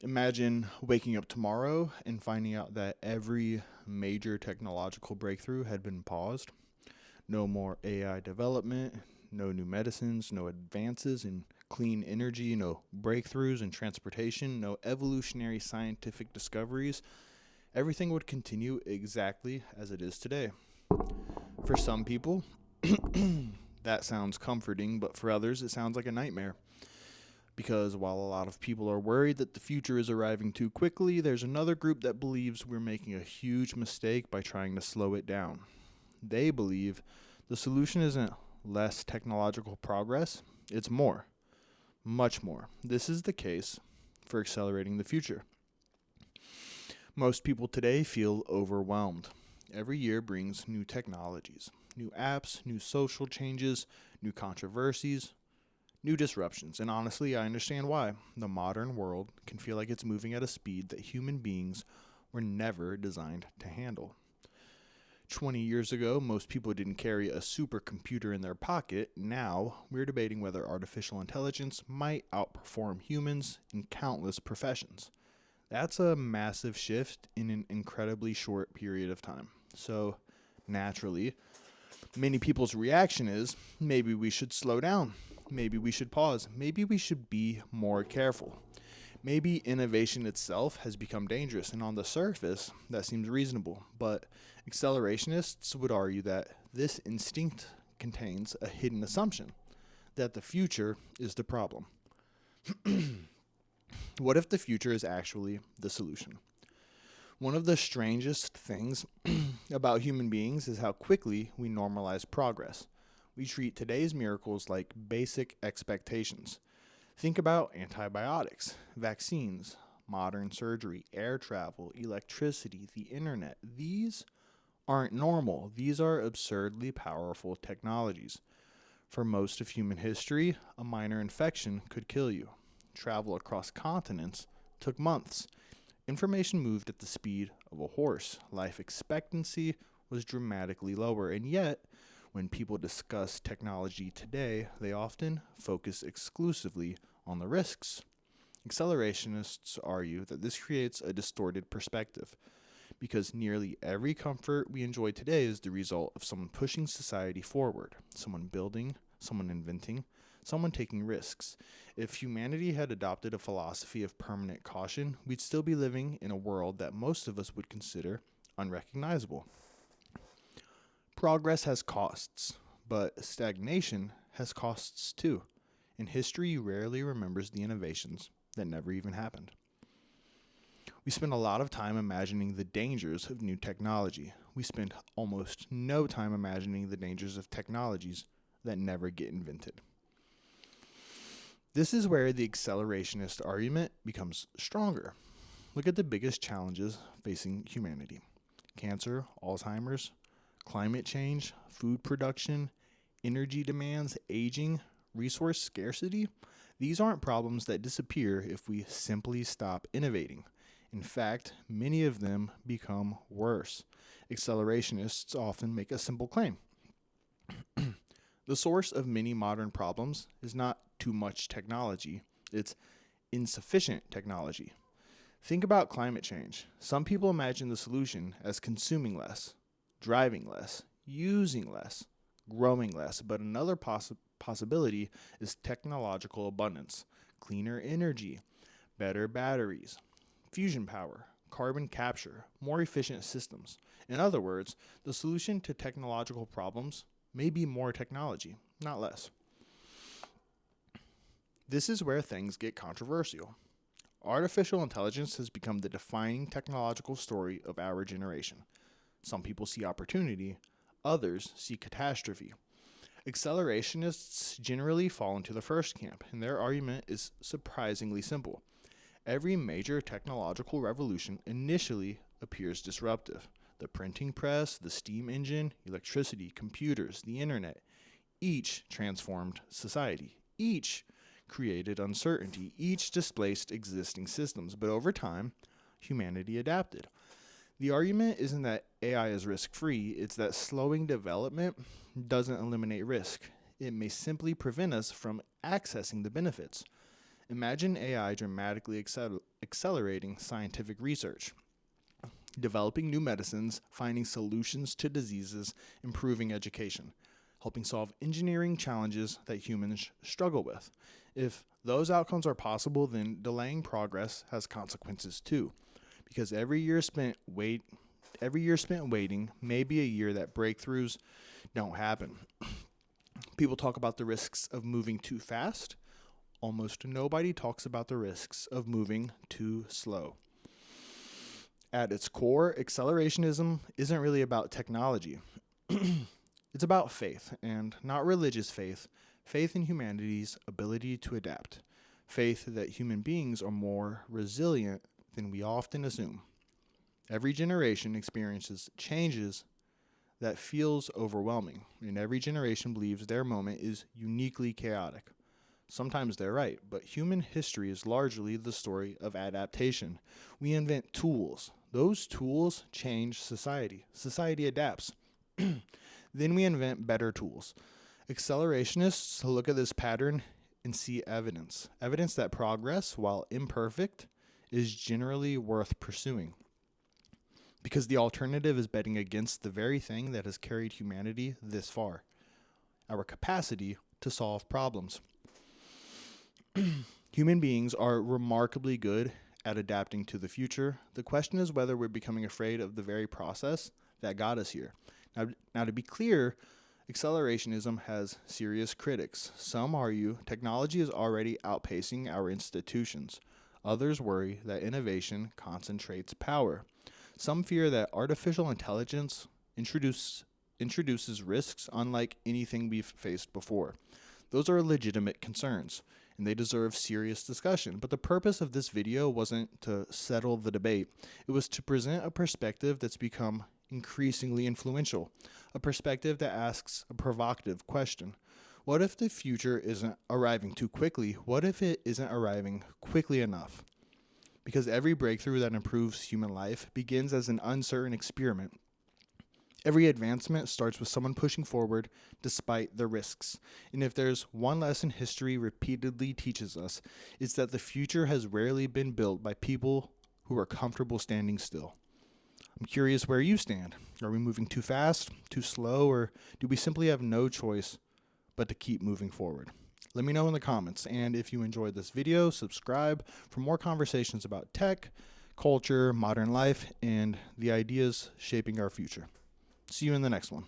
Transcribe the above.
Imagine waking up tomorrow and finding out that every major technological breakthrough had been paused. No more AI development, no new medicines, no advances in clean energy, no breakthroughs in transportation, no evolutionary scientific discoveries. Everything would continue exactly as it is today. For some people, that sounds comforting, but for others, it sounds like a nightmare. Because while a lot of people are worried that the future is arriving too quickly, there's another group that believes we're making a huge mistake by trying to slow it down. They believe the solution isn't less technological progress, it's more, much more. This is the case for accelerating the future. Most people today feel overwhelmed. Every year brings new technologies, new apps, new social changes, new controversies, new disruptions, and honestly, I understand why. The modern world can feel like it's moving at a speed that human beings were never designed to handle. 20 years ago, most people didn't carry a supercomputer in their pocket. Now, we're debating whether artificial intelligence might outperform humans in countless professions. That's a massive shift in an incredibly short period of time. So, naturally, many people's reaction is maybe we should slow down. Maybe we should pause. Maybe we should be more careful. Maybe innovation itself has become dangerous, and on the surface, that seems reasonable. But accelerationists would argue that this instinct contains a hidden assumption that the future is the problem. What if the future is actually the solution? One of the strangest things about human beings is how quickly we normalize progress. We treat today's miracles like basic expectations. Think about antibiotics, vaccines, modern surgery, air travel, electricity, the internet. These aren't normal. These are absurdly powerful technologies. For most of human history, a minor infection could kill you. Travel across continents took months. Information moved at the speed of a horse. Life expectancy was dramatically lower, and yet, when people discuss technology today, they often focus exclusively on the risks. Accelerationists argue that this creates a distorted perspective because nearly every comfort we enjoy today is the result of someone pushing society forward, someone building, someone inventing, someone taking risks. If humanity had adopted a philosophy of permanent caution, we'd still be living in a world that most of us would consider unrecognizable. Progress has costs, but stagnation has costs too. And history rarely remembers the innovations that never even happened. We spend a lot of time imagining the dangers of new technology. We spend almost no time imagining the dangers of technologies that never get invented. This is where the accelerationist argument becomes stronger. Look at the biggest challenges facing humanity: cancer, Alzheimer's, climate change, food production, energy demands, aging, resource scarcity. These aren't problems that disappear if we simply stop innovating. In fact, many of them become worse. Accelerationists often make a simple claim: the source of many modern problems is not too much technology, it's insufficient technology. Think about climate change. Some people imagine the solution as consuming less, driving less, using less, growing less, but another possibility is technological abundance, cleaner energy, better batteries, fusion power, carbon capture, more efficient systems. In other words, the solution to technological problems may be more technology, not less. This is where things get controversial. Artificial intelligence has become the defining technological story of our generation. Some people see opportunity, others see catastrophe. Accelerationists generally fall into the first camp, and their argument is surprisingly simple. Every major technological revolution initially appears disruptive. The printing press, the steam engine, electricity, computers, the internet, each transformed society. Each created uncertainty. Each displaced existing systems. But over time, humanity adapted. The argument isn't that AI is risk-free, it's that slowing development doesn't eliminate risk. It may simply prevent us from accessing the benefits. Imagine AI dramatically accelerating scientific research, developing new medicines, finding solutions to diseases, improving education, helping solve engineering challenges that humans struggle with. If those outcomes are possible, then delaying progress has consequences too, because every year spent waiting may be a year that breakthroughs don't happen. People talk about the risks of moving too fast. Almost nobody talks about the risks of moving too slow. At its core, accelerationism isn't really about technology. It's about faith, and not religious faith, faith in humanity's ability to adapt, faith that human beings are more resilient than we often assume. Every generation experiences changes that feels overwhelming, and every generation believes their moment is uniquely chaotic. Sometimes they're right, but human history is largely the story of adaptation. We invent tools. Those tools change society. Society adapts. Then we invent better tools. Accelerationists look at this pattern and see evidence that progress, while imperfect, is generally worth pursuing. Because the alternative is betting against the very thing that has carried humanity this far, our capacity to solve problems. Human beings are remarkably good at adapting to the future. The question is whether we're becoming afraid of the very process that got us here. Now, to be clear, accelerationism has serious critics. Some argue technology is already outpacing our institutions. Others worry that innovation concentrates power. Some fear that artificial intelligence introduces risks unlike anything we've faced before. Those are legitimate concerns, and they deserve serious discussion. But the purpose of this video wasn't to settle the debate. It was to present a perspective that's become increasingly influential, a perspective that asks a provocative question. What if the future isn't arriving too quickly? What if it isn't arriving quickly enough? Because every breakthrough that improves human life begins as an uncertain experiment. Every advancement starts with someone pushing forward despite the risks. And if there's one lesson history repeatedly teaches us, it's that the future has rarely been built by people who are comfortable standing still. I'm curious where you stand. Are we moving too fast, too slow, or do we simply have no choice but to keep moving forward? Let me know in the comments. And if you enjoyed this video, subscribe for more conversations about tech, culture, modern life, and the ideas shaping our future. See you in the next one.